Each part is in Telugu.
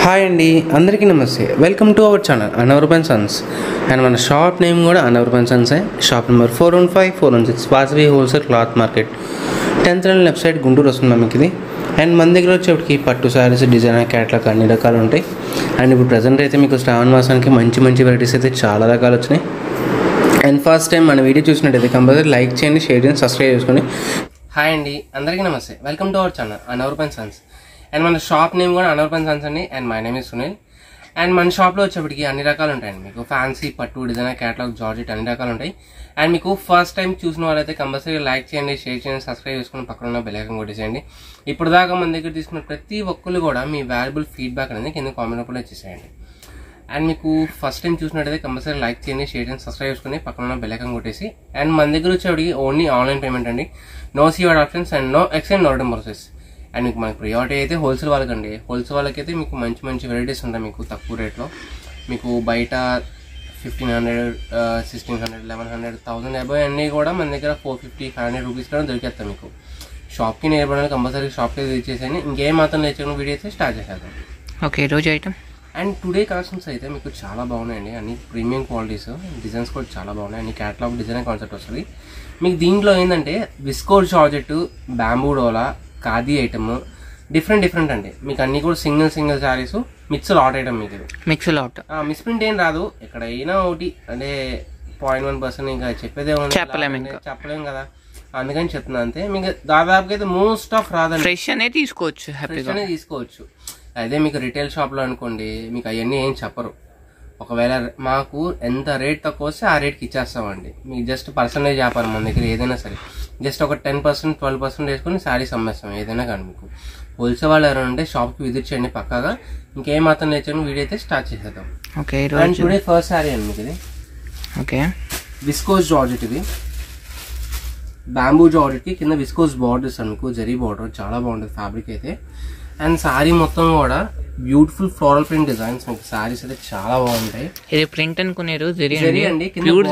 హాయ్ అండి, అందరికీ నమస్తే. Welcome to our channel Anavarapan sons. And మన షాప్ నేమ్ కూడా అనవరపన్ సన్సే. Shop number 415, 416 Vasavi wholesale cloth market, 10th line left side, Guntur వస్తుంది మీకు ఇది. అండ్ మన దగ్గర వచ్చేప్పటికి పట్టు శారీస్, డిజైనర్ క్యాట్లాగ్ అన్ని రకాలు ఉంటాయి. అండ్ ఇప్పుడు ప్రజెంట్ అయితే మీకు శ్రావణ మాసానికి మంచి వెరైటీస్ అయితే చాలా రకాలు వచ్చినాయి. అండ్ ఫస్ట్ టైం మన వీడియో చూసినట్టయితే కంపల్సరీ లైక్ చేయండి, షేర్ చేయండి, సబ్స్క్రైబ్ చేసుకోండి. హాయ్ అండి, అందరికీ నమస్తే. Welcome to our channel Anavarapan sons. And మన షాప్ నేమ్ కూడా అనవరపన్ సన్స్ అండి. And my name is Sunil. And మన షాప్లో వచ్చేప్పటికి అన్ని రకాలు ఉంటాయండి. మీకు ఫ్యాన్సీ, పట్టు, డిజైనర్, క్యాటలాగ్, జార్జెట్ అన్ని రకాలు ఉంటాయి. అండ్ మీకు ఫస్ట్ టైం చూసిన వాళ్ళైతే కంపల్సరీ లైక్ చేయండి, షేర్ చేయండి, సబ్స్క్రైబ్ చేసుకుని పక్కన ఉన్న బెల్ ఐకాన్ కొట్టేసేయండి. ఇప్పుడు దాకా మన దగ్గర తీసుకున్న ప్రతి ఒక్కరు కూడా మీ వాల్యుబుల్ ఫీడ్బ్యాక్ అనేది కింద కామెంట్ రూపంలో ఇచ్చేసేయండి. అండ్ మీకు ఫస్ట్ టైం చూసినట్టయితే కంపల్సరీ లైక్ చేయండి, షేర్ చేయండి, సబ్స్క్రైబ్ చేసుకుని పక్కన ఉన్న బెల్ ఐకాన్ కొట్టేసి. అండ్ మన దగ్గర వచ్చేప్పటికి ఓన్లీ ఆన్లైన్ పేమెంట్ అండి. No COD options and no exchange, no return process. And మీకు మనకి ప్రియారిటీ అయితే హోల్సేల్ వాళ్ళకండి. హోల్సేల్ వాళ్ళకైతే మీకు మంచి వెరైటీస్ ఉంటాయి మీకు తక్కువ రేట్లో. మీకు బయట 1500, 1600, 1100, 1000 అబౌవ్ అన్నీ కూడా మన దగ్గర 450, 500 రూపీస్ కూడా దొరికేస్తాయి మీకు. షాప్కి నేర్పడానికి కంపల్సరీ షాప్కి రీచ్ చేసేయండి. ఇంకేం మాత్రం లేచిన వీడియో అయితే స్టార్ట్ చేసేద్దాం. ఓకే, రోజు ఐటమ్. అండ్ టుడే కలెక్షన్స్ అయితే మీకు చాలా బాగున్నాయండి. అన్ని ప్రీమియం క్వాలిటీస్, డిజైన్స్ కూడా చాలా బాగున్నాయి. అన్ని క్యాటలాగ్ డిజైన్ కాన్సెప్ట్ వస్తుంది మీకు. దీంట్లో ఏంటంటే విస్కోర్ జార్జెట్, బ్యాంబూ డోలా, ఖాదీ ఐటమ్, డిఫరెంట్ అండి. మీకు అన్ని కూడా single saris, mix lot item. మీకు మిక్స్ లాట్, మిస్ప్రింట్ ఏం రాదు. ఎక్కడైనా ఒకటి అంటే 0.1% ఇంకా చెప్పేదే చెప్పలేము కదా, అందుకని చెప్తున్నా అంతే. మీకు దాదాపుగా అయితే మోస్ట్ ఆఫ్ రాదండి. ఫ్రెష్ అనేది తీసుకోవచ్చు, ఫ్రెష్ అనేది తీసుకోవచ్చు. అదే మీకు రిటైల్ షాప్లో అనుకోండి, మీకు అవన్నీ ఏం చెప్పరు. ఒకవేళ మాకు ఎంత రేట్ తక్కువ వస్తే ఆ రేట్కి ఇచ్చేస్తామండి. మీకు జస్ట్ పర్సంటేజ్ వ్యాపారం మన దగ్గర ఏదైనా సరే. జస్ట్ ఒక 10%, 12% వేసుకుని శారీస్ అమ్మేస్తాం ఏదైనా కానీ. మీకు హోల్సేల్ వాళ్ళు ఎవరైనా ఉంటే షాప్కి విజిట్ చేయండి పక్కాగా. ఇంకేం మాత్రం నేర్చుకుని వీడియో అయితే స్టార్ట్ చేసేద్దాం. Okay, and today first sari అండి మీకు ఇది. Okay, viscose georgette. ఇది బ్యాంబూ జార్జెట్కి కింద విస్కోస్ బార్డర్స్ అనుకో, జరీ బార్డర్ చాలా బాగుంటుంది ఫ్యాబ్రిక్ అయితే. అండ్ శారీ మొత్తం కూడా బ్యూటిఫుల్ ఫ్లోరల్ ప్రింట్ డిజైన్స్. మీకు శారీస్ అయితే చాలా బాగుంటాయి. ఇది ప్రింట్ అనుకున్నారు, జరీ అండి. ప్యూర్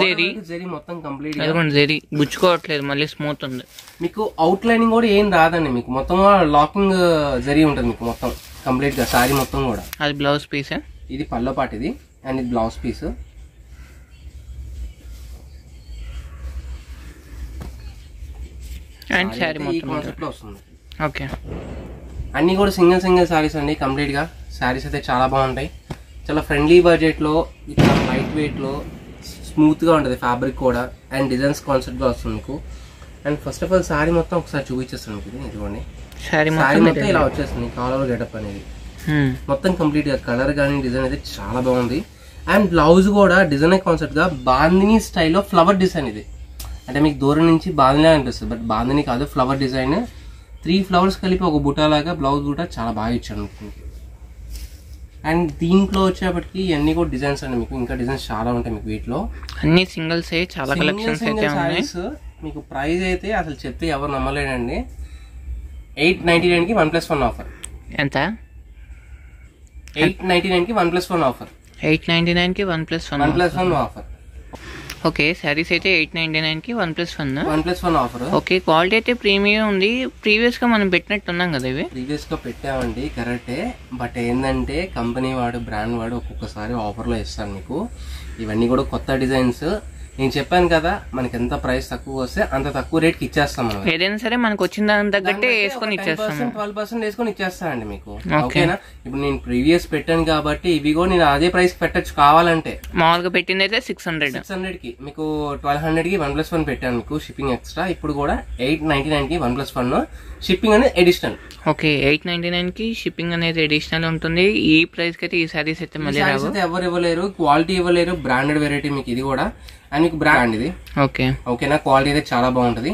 జరీ మొత్తం కంప్లీట్ జరీ గుచ్చుకోవట్లేదు, మళ్ళీ స్మూత్ ఉంది. మీకు అవుట్ లైనింగ్ కూడా ఏం రాదండి. మీకు మొత్తం లాకింగ్ జరీ ఉంటుంది మీకు మొత్తం కంప్లీట్ గా శారీ మొత్తం కూడా. అది బ్లౌజ్ పీస్, ఇది పల్లో పాటు ఇది. అండ్ ఇది బ్లౌజ్ పీస్. అండ్ శారీ మొత్తం కాన్సెప్ట్ లో వస్తుంది. ఓకే, అన్ని కూడా సింగిల్ శారీస్ అండి కంప్లీట్ గా. శారీస్ అయితే చాలా బాగుంటాయి. చాలా ఫ్రెండ్లీ బడ్జెట్ లో, ఇట్లా లైట్ వెయిట్ లో, స్మూత్ గా ఉంటుంది ఫ్యాబ్రిక్ కూడా. అండ్ డిజైన్స్ కాన్సెప్ట్ గా వస్తుంది మీకు. And first of all sari మొత్తం ఒకసారి చూపించేస్తాను మీకు. ఇదిగోండి, శారీ మొత్తం ఇలా వచ్చేస్తుంది. కాల్ ఓవర్ గెటప్ అనేది మొత్తం కంప్లీట్ గా. కలర్ కానీ డిజైన్ అయితే చాలా బాగుంది. అండ్ బ్లౌజ్ కూడా డిజైనర్ కాన్సెప్ట్ గా బాందిని స్టైల్లో ఫ్లవర్ డిజైన్. ఇది అంటే మీకు దూరం నుంచి బాందిని అనిపిస్తుంది, బట్ బాందిని కాదు, ఫ్లవర్ డిజైన్. 3 ఫ్లవర్స్ కలిపి ఒక బుట్ట లాగా బ్లౌజ్ కూడా చాలా బాగా ఇచ్చాను. అండ్ దీంట్లో వచ్చేప్పటికి అన్ని కూడా డిజైన్స్ అండి. మీకు ఇంకా డిజైన్స్ చాలా ఉంటాయి మీకు వీటిలో. అన్ని సింగిల్స్, చాలా కలెక్షన్స్ అయితే ఉన్నాయి. మీకు ప్రైస్ అయితే అసలు చెప్తే ఎవరు నమ్మలేనండి. 899 కి 1+1 ఆఫర్. ఎంత? 899 కి 1+1 ఆఫర్. 899 కి 1+1 ఆఫర్. ఓకే, శారీస్ అయితే 899 కి 1+1 ఆఫర్. ఓకే, క్వాలిటీ అయితే ప్రీమియం ఉంది. ప్రీవియస్ గా మనం పెట్టినట్టున్నాం కదా, ఇవి ప్రీవియస్ గా పెట్టామండి కరెక్టే. బట్ ఏంటంటే కంపెనీ వాడు, బ్రాండ్ వాడు ఒక్కొక్కసారి ఆఫర్లో ఇస్తాను మీకు. ఇవన్నీ కూడా కొత్త డిజైన్స్. నేను చెప్పాను కదా, మనకి ఎంత ప్రైస్ తక్కువ వస్తే అంత తక్కువ రేట్ కి ఇచ్చేస్తాం. మనం ఏదైనా సరే మనకు వచ్చిన దాని తగ్గట్టే వేసుకొని ఇచ్చేస్తాం. 12% వేసుకొని ఇచ్చేస్తానండి మీకు. ఓకేనా? ఇప్పుడు నేను ప్రీవియస్ పెట్టాను కాబట్టి ఇవి కూడా నేను అదే ప్రైస్ పెట్టచ్చు కావాలంటే. మామూలుగా పెట్టింది అయితే 600 కి, మీకు 1200 కి 1+1 పెట్టాను మీకు షిప్పింగ్ ఎక్స్ట్రా. ఇప్పుడు కూడా 899 కి 1+1 షిప్పింగ్ అనేది అడిషనల్. ఓకే, 899 కి షిప్పింగ్ అనేది అడిషనల్ ఉంటుంది. ఈ ప్రైస్ కి అయితే ఈ సారీస్ అయితే మళ్ళీ ఎవరు ఇవ్వలేరు, క్వాలిటీ ఇవ్వలేరు. బ్రాండెడ్ వెరైటీ మీకు ఇది కూడా. అండ్ మీకు బ్రాండ్ ఇది. ఓకేనా? క్వాలిటీ అయితే చాలా బాగుంటది.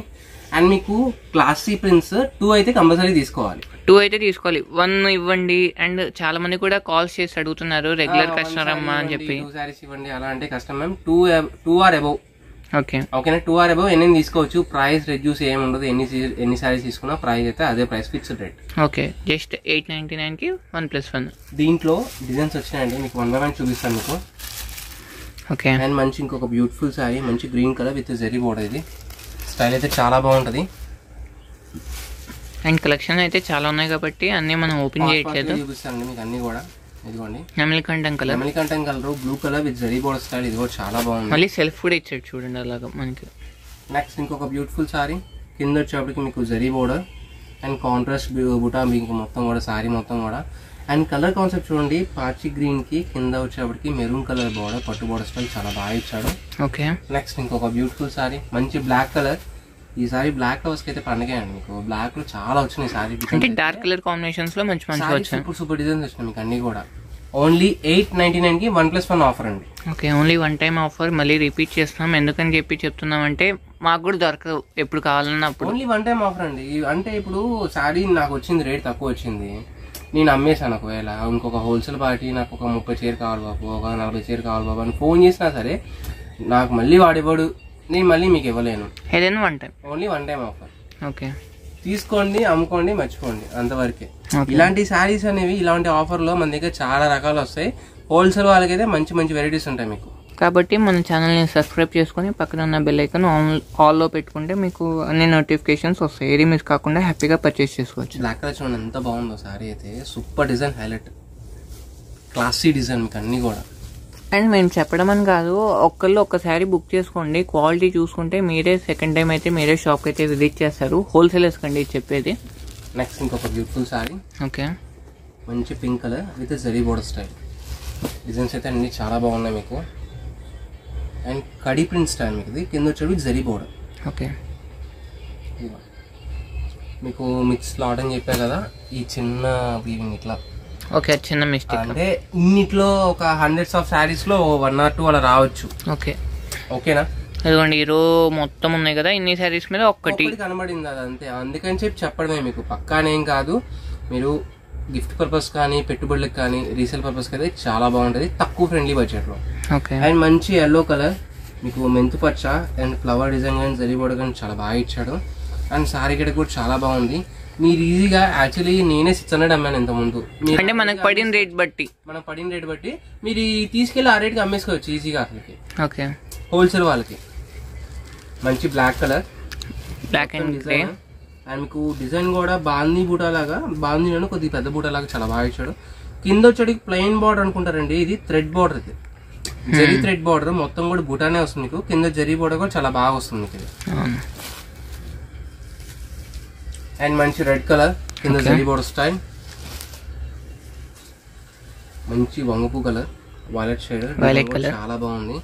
అండ్ మీకు క్లాసీ ప్రింట్స్ 2 అయితే కంపల్సరీ తీసుకోవాలి. 2 అయితే తీసుకోవాలి, 1 ఇవ్వండి. అండ్ చాలా మంది కూడా కాల్స్ చేసి అడుగుతున్నారు, రెగ్యులర్ కస్టమర్ అమ్మా అని చెప్పి. 2 సారీస్ ఇవ్వండి అలా అంటే కష్టం మ్యామ్. 2 are above. ఓకేనా? 2 ఆర్ అబౌవ్ ఎన్ని తీసుకోవచ్చు. ప్రైస్ రెడ్యూస్ ఏమి ఉండదు. ఎన్ని సారీస్ తీసుకున్నా ప్రైస్ అయితే అదే price, fixed rate. Okay, just 899 కి 1+1. దీంట్లో డిజైన్స్ వచ్చినాయండి మీకు. 1 బై 1 చూపిస్తాను మీకు. ఓకే, అండ్ మంచి ఇంకొక బ్యూటిఫుల్ సారీ, మంచి green colour with zari border. ఇది స్టైల్ అయితే చాలా బాగుంటది. అండ్ కలెక్షన్ అయితే చాలా ఉన్నాయి కాబట్టి అన్నీ మనం ఓపెన్ చేయట్లేదు. చూపిస్తానండి మీకు అన్నీ కూడా. ఇదిగోండి నెమలికంఠం కలర్, నెమలికంఠం colour, blue colour with zari border style. ఇది కూడా చాలా బాగుంది. మళ్ళీ సెల్ఫ్ కూడా ఇచ్చాడు చూడండి అలాగా మనకి. నెక్స్ట్ ఇంకొక బ్యూటిఫుల్ సారీ, కింద వచ్చేప్పటికి మీకు జరీ బోర్డర్ అండ్ కాంట్రాస్ట్ బుటా మీకు మొత్తం కూడా సారీ మొత్తం కూడా. అండ్ కలర్ కాన్సెప్ట్ చూడండి, పాచి గ్రీన్ కి కింద వచ్చేప్పటికి మెరూన్ కలర్ బోర్డర్, పట్టు బోర్డర్ స్టైల్ చాలా బాగా ఇచ్చాడు. ఓకే. నెక్స్ట్ ఇంకొక బ్యూటిఫుల్ సారీ, మంచి బ్లాక్ కలర్. ఈ సారీ బ్లాక్ కలర్స్ అయితే పండగే అండి, మీకు బ్లాక్ లో చాలా వచ్చినాయి సారీ. అంటే డార్క్ కలర్ కాంబినేషన్స్ లో మంచి మంచి వచ్చాయి. సూపర్ డిజైన్స్ వచ్చినాయి మీకు అన్ని కూడా. ఓన్లీ 899 కి 1+1 ఆఫర్ అండి. Okay, only one time offer. మళ్ళీ రిపీట్ చేస్తున్నాం, ఎందుకని చెప్తున్నాం అంటే మాకు కూడా దొరకదు ఎప్పుడు కావాలన్నప్పుడు. ఓన్లీ వన్ టైం ఆఫర్ అండి. అంటే ఇప్పుడు సారీ నాకు వచ్చింది రేట్ తక్కువ వచ్చింది, నేను అమ్మేశాను. ఒకవేళ ఇంకొక హోల్సేల్ పార్టీ నాకు ఒక 30 చీర కావాలి బాబు, ఒక 40 చీర కావాలి బాబు అని ఫోన్ చేసినా సరే నాకు మళ్ళీ వాడివ్వడు, నేను మళ్ళీ మీకు ఇవ్వలేను. ఏదైనా one time, only one time offer. Okay, తీసుకోండి, అమ్ముకోండి, మర్చిపోండి, అంతవరకే. ఇలాంటి శారీస్ అనేవి ఇలాంటి ఆఫర్లో మన దగ్గర చాలా రకాలు వస్తాయి. హోల్సేల్ వాళ్ళకైతే మంచి మంచి వెరైటీస్ ఉంటాయి మీకు. కాబట్టి మన ఛానల్ని సబ్స్క్రైబ్ చేసుకొని పక్కన ఉన్న బెల్ ఐకాన్ ఆల్లో పెట్టుకుంటే మీకు అన్ని నోటిఫికేషన్స్ వస్తాయి. ఏది మిస్ కాకుండా హ్యాపీగా పర్చేస్ చేసుకోవచ్చు. బ్లాక్ కలర్ చూడండి ఎంత బాగుందో సారీ అయితే. Super design, highlight classy design మీకు అన్ని కూడా. అండ్ మేము చెప్పడం అని కాదు, ఒక్కసారి బుక్ చేసుకోండి, క్వాలిటీ చూసుకుంటే మీరే సెకండ్ టైం అయితే మీరే షాప్కి అయితే విజిట్ చేస్తారు. హోల్సేలర్స్ కండి చెప్పేది. నెక్స్ట్ ఇంకొక బ్యూటిఫుల్ సారీ, ఓకే, మంచి pink colour with zari border style. Designs అయితే అన్ని చాలా బాగున్నాయి మీకు. అండ్ కడీ ప్రింట్ స్టైల్ మీకు ఇది, కింద వచ్చేవి జరీ బోర్డర్. ఓకే, మీకు మిక్స్ లాట్ అని చెప్పా కదా, ఈ చిన్న వీవింగ్ ఇట్లా. ఓకే, చిన్న మిస్టేక్ అంటే ఇన్నిట్లో ఒక హండ్రెడ్స్ ఆఫ్ శారీస్ లో 1 or 2 అలా రావచ్చు. ఓకే, ఓకేనా. ఇదిగోండి ఈ రో మొత్తం ఉన్నాయి కదా, ఇన్ని శారీస్ మీద ఒక్కటి కనబడింది అది అంతే. అందుకని చెప్పడమే మీకు, పక్కానేం కాదు. మీరు గిఫ్ట్ పర్పస్ కానీ, పెట్టుబడులకు కానీ, రీసేల్ పర్పస్ అయితే చాలా బాగుంటుంది, తక్కువ ఫ్రెండ్లీ బడ్జెట్ లో. ఓకే. అండ్ మంచి ఎల్లో కలర్ మీకు, మెంతు పచ్చ అండ్ ఫ్లవర్ డిజైన్ కానీ జరీ బోర్డర్ కానీ చాలా బాగా ఇచ్చాడు. అండ్ సారీ కిట కూడా చాలా బాగుంది. మీరు ఈజీగా, యాక్చువల్లీ నేనే 600 అమ్మాను ఇంత ముందు. అంటే మనకు పడిన రేట్ బట్టి మీరు తీసుకెళ్లి ఆ రేట్కి అమ్మేసుకోవచ్చు ఈజీగా అసలుకి. ఓకే, హోల్సేల్ వాళ్ళకి. మంచి black colour, black and grey. And మీకు డిజైన్ కూడా బాందీ బూటా లాగా, బాందీలోనే కొద్దిగా పెద్ద బూటా లాగా చాలా బాగా ఇచ్చాడు. కింద వచ్చేది ప్లెయిన్ బార్డర్ అనుకుంటారండి, ఇది థ్రెడ్ బార్డర్. ఇది జరీ థ్రెడ్ బార్డర్, మొత్తం కూడా బూటానే వస్తుంది మీకు. కింద జరీ బార్డర్ కూడా చాలా బాగా వస్తుంది మీకు. అండ్ మంచి రెడ్ కలర్, కింద జరీ బార్డర్ స్టైల్. మంచి వంగపు కలర్, వైలెట్ షేడ్, చాలా బాగుంది.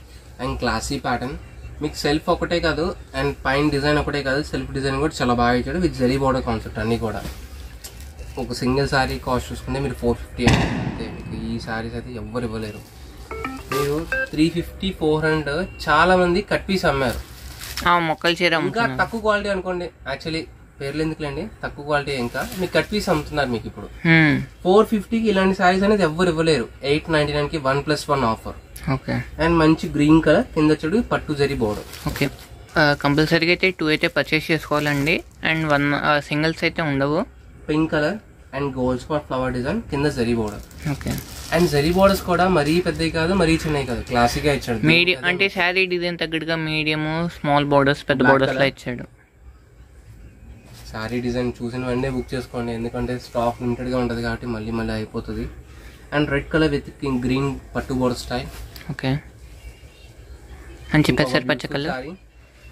అండ్ క్లాసీ ప్యాటర్న్ మీకు. సెల్ఫ్ ఒకటే కాదు అండ్ పైన డిజైన్ ఒకటే కాదు, సెల్ఫ్ డిజైన్ కూడా చాలా బాగా ఇచ్చాడు విత్ జరీ బోర్డర్ కాన్సెప్ట్ అన్ని కూడా. ఒక సింగిల్ సారీ కాస్ట్ చూసుకుంటే మీరు 450 అంటే మీకు ఈ సారీస్ అయితే ఎవ్వరు ఇవ్వలేరు. మీరు 350, 400 చాలా మంది కట్ పీస్ అమ్మారు. మొక్కలు చీర ఇంకా తక్కువ క్వాలిటీ అనుకోండి, యాక్చువల్లీ పేర్లు ఎందుకులేండి, తక్కువ క్వాలిటీ ఇంకా మీకు కట్ పీస్ అమ్ముతున్నారు మీకు ఇప్పుడు. 450కి ఇలాంటి సారీస్ అనేది ఎవ్వరు ఇవ్వలేరు. 899కి 1+1 ఆఫర్. ఓకే. అండ్ మంచి గ్రీన్ కలర్, కింద చూడు పట్టు జరీ బోర్డర్. ఓకే, కంపల్సరీగా అయితే 2 అయితే పర్చేస్ చేసుకోవాలండి. అండ్ 1 సింగిల్స్ అయితే ఉండవు. Pink colour and gold spot flower design, కింద zari border. Okay. And zari borders కూడా మరీ పెద్దవి కాదు, మరీ చిన్నవి కాదు, క్లాసిక్ గా ఇచ్చాడు. మీడియం అంటే శారీ డిజైన్ తగ్గట్టుగా మీడియం, స్మాల్ బోర్డర్స్, పెద్ద బోర్డర్స్ లో ఇచ్చాడు. సారీ డిజైన్ చూసిన వెంటనే బుక్ చేసుకోండి, ఎందుకంటే స్టాక్ లిమిటెడ్ గా ఉంటది కాబట్టి మళ్ళీ మళ్ళీ అయిపోతుంది. And red colour with green పట్టు బోర్డర్ స్టైల్. ఓకే, మంచి పెసర పచ్చ కలర్.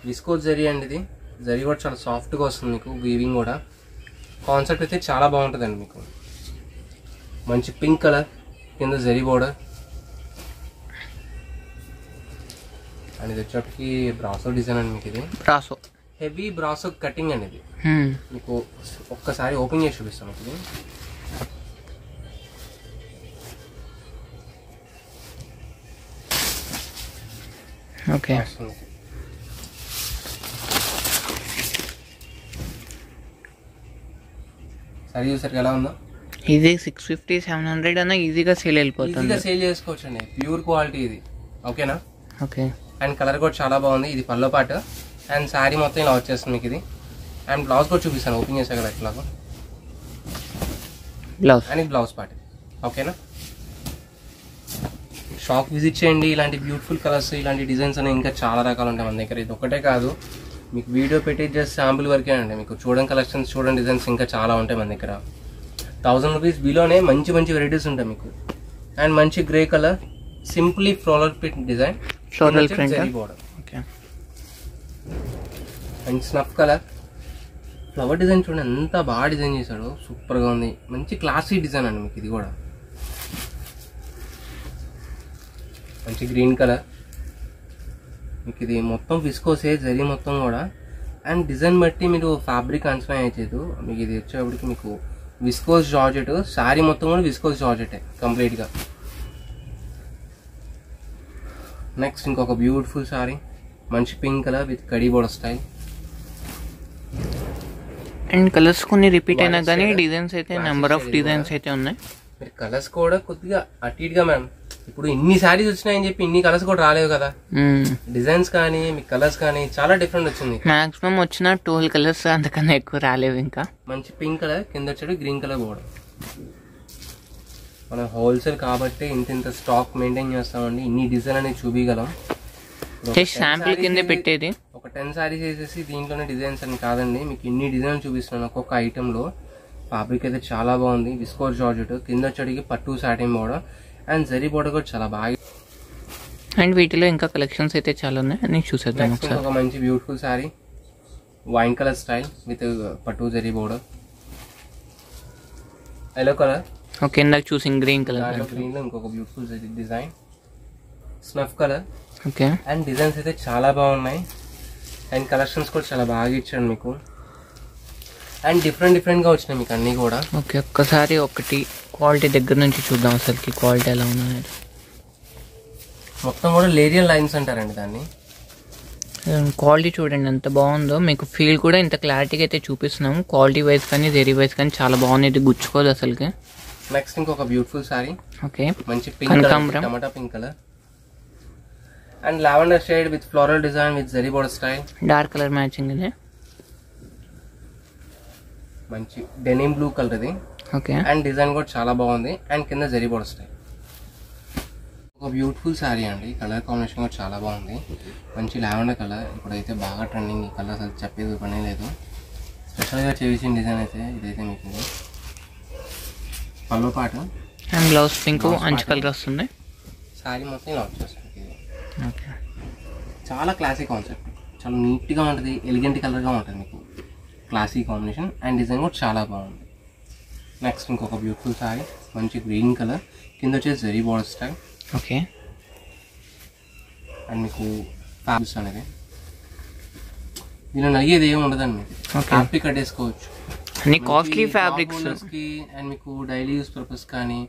విస్కోస్ జరీ అండి ఇది. జరీ కూడా చాలా సాఫ్ట్ గా వస్తుంది మీకు, వీవింగ్ కూడా. కాన్సెప్ట్ అయితే చాలా బాగుంటుందండి మీకు. మంచి పింక్ కలర్, కింద జరీ బోర్డర్. అండ్ ఇది వచ్చేప్పటికి బ్రాసో డిజైన్ అండి మీకు. ఇది బ్రాసో, హెవీ బ్రాసో కటింగ్ అండి ఇది. మీకు ఒక్కసారి ఓపెన్ చేసి చూపిస్తాను మీకు. ఇది ఓకే. సరే చూసారు ఎలా ఉందో. ఇది 650, 700 అన్న ఈజీగా సేల్ అయిపోతుంది. ఈజీగా సేల్ చేసుకోవచ్చు అండి, ప్యూర్ క్వాలిటీ ఇది. ఓకేనా. ఓకే. అండ్ కలర్ కూడా చాలా బాగుంది. ఇది పల్లో పాటు అండ్ శారీ మొత్తం ఇలా వచ్చేస్తుంది మీకు ఇది. అండ్ బ్లౌజ్ కూడా చూపిస్తాను, ఓపెన్ చేసా కదా ఎట్లాగో. Blouse and blouse part. ఓకేనా. షాప్ విజిట్ చేయండి. ఇలాంటి బ్యూటిఫుల్ కలర్స్, ఇలాంటి డిజైన్స్ అనేవి ఇంకా చాలా రకాలు ఉంటాయి మన దగ్గర. ఇది ఒకటే కాదు, మీకు వీడియో పెట్టి జస్ట్ శాంపుల్ వరకే అండి. మీకు చూడండి కలెక్షన్స్, చూడండి డిజైన్స్ ఇంకా చాలా ఉంటాయి మన దగ్గర. 1000 రూపీస్ బిలోనే మంచి మంచి వెరైటీస్ ఉంటాయి మీకు. అండ్ మంచి grey colour simply floral print design, floral print. Border. Okay. And snuff colour flower design చూడండి ఎంత బాగా డిజైన్ చేశాడు, సూపర్గా ఉంది. మంచి క్లాసీ డిజైన్ అండి మీకు ఇది కూడా. మంచి గ్రీన్ కలర్ మీకు ఇది మొత్తం విస్కోసే జరీ మొత్తం కూడా. అండ్ డిజైన్ బట్టి మీరు ఫ్యాబ్రిక్ అంచనా వేయలేదు. మీకు ఇది వచ్చేటప్పటికి మీకు విస్కోస్ జార్జెట్, శారీ మొత్తం కూడా విస్కోస్ జార్జెట్ కంప్లీట్గా. నెక్స్ట్ ఇంకొక బ్యూటిఫుల్ శారీ మంచి pink colour with khadi border style. And colours కొన్ని రిపీట్ అయినా కానీ డిజైన్స్ అయితే నెంబర్ ఆఫ్ డిజైన్స్ అయితే ఉన్నాయి. మీరు కలర్స్ కూడా కొద్దిగా అటు ఇటుగా మ్యామ్, ఇప్పుడు ఇన్ని శారీస్ వచ్చినాయని చెప్పి ఇన్ని కలర్స్ కూడా రాలేవు కదా. డిజైన్స్ కానీ మీ కలర్స్ కానీ చాలా డిఫరెంట్ వచ్చింది. మాక్సిమం వచ్చిన 12 కలర్స్, అంతకన్నా ఎక్కువ రాలేవు. ఇంకా మంచి పింక్ కలర్ కింద వచ్చాడు గ్రీన్ కలర్ బోర్డర్. మనం హోల్సేల్ కాబట్టి ఇంత స్టాక్ మెయింటైన్ చేస్తామండి, ఇన్ని డిజైన్ అనేది చూపించగలం. శాంపిల్ కింద పెట్టేది ఒక 10 శారీస్ వేసేసి దీంట్లోనే డిజైన్స్ అని కాదండి, మీకు ఇన్ని డిజైన్ చూపిస్తున్నాను ఒక్కొక్క ఐటెంలో. ఫ్యాబ్రిక్ అయితే చాలా బాగుంది, విస్కోస్ జార్జెట్, కింద వచ్చేటికి పట్టు satin border and zari border కూడా చాలా బాగా. అండ్ వీటిలో ఇంకా కలెక్షన్స్ అయితే చాలా ఉన్నాయి, అన్ని చూసేద్దాం. ఒక మంచి beautiful sari wine colour style with పట్టు zari border, yellow colour. Okay, ఇందాక చూసింగ్ గ్రీన్ కలర్. గ్రీన్ లో ఇంకొక beautiful design snuff colour. Okay. And designs అయితే చాలా బాగున్నాయి అండ్ కలెక్షన్స్ కూడా చాలా బాగా ఇచ్చాడు మీకు. అండ్ డిఫరెంట్ గా వచ్చినాయి మీకు అన్ని కూడా. ఓకే, ఒక్కసారి ఒకటి క్వాలిటీ దగ్గర నుంచి చూద్దాం, అసలుకి క్వాలిటీ ఎలా ఉన్నది. మొత్తం కూడా లేరియల్ లైన్స్ అంటారండి దాన్ని. క్వాలిటీ చూడండి ఎంత బాగుందో, మీకు ఫీల్ కూడా ఇంత క్లారిటీగా అయితే చూపిస్తున్నాము. క్వాలిటీ వైజ్ కానీ జరీ వైజ్ కానీ చాలా బాగుంది, ఇది గుచ్చుకోదు అసలుకి. నెక్స్ట్ ఇంకొక బ్యూటిఫుల్ సారీ. ఓకే, మంచి pink colour, tomato pink colour and lavender shade with floral design with zari border style. Dark colour matching ఇది. మంచి డెనిమ్ బ్లూ కలర్ ఇది. ఓకే. అండ్ డిజైన్ కూడా చాలా బాగుంది అండ్ కింద జరీ బోర్డర్ స్టైల్. ఒక బ్యూటిఫుల్ శారీ అండి, కలర్ కాంబినేషన్ కూడా చాలా బాగుంది. మంచి లావెండర్ కలర్, ఇప్పుడైతే బాగా ట్రెండింగ్ ఈ కలర్, అసలు చెప్పేది పని లేదు. స్పెషల్గా చేసిన డిజైన్ అయితే ఇదైతే మీకు పళ్ళు పాట అండ్ బ్లౌజ్ పింక్ అంచు కలర్ వస్తుంది. శారీ మొత్తం ఇలా వచ్చేస్తుంది. ఓకే, చాలా క్లాసిక్ కాన్సెప్ట్, చాలా నీట్గా ఉంటుంది, ఎలిగెంట్ కలర్గా ఉంటుంది మీకు. క్లాసిక్ కాంబినేషన్ అండ్ డిజైన్ కూడా చాలా బాగుంది. నెక్స్ట్ ఇంకొక బ్యూటిఫుల్ శారీ మంచి గ్రీన్ కలర్, కింద వచ్చేసి zari border style. Okay. And మీకు ఫ్యాబ్రిక్స్ అనేది దీనిలో నలిగేది ఏమి ఉండదండి, మీకు హ్యాపీ కట్టేసుకోవచ్చు. అన్ని కాస్ట్లీ ఫ్యాబ్రిక్స్ కి అండ్ మీకు డైలీ యూస్ పర్పస్ కానీ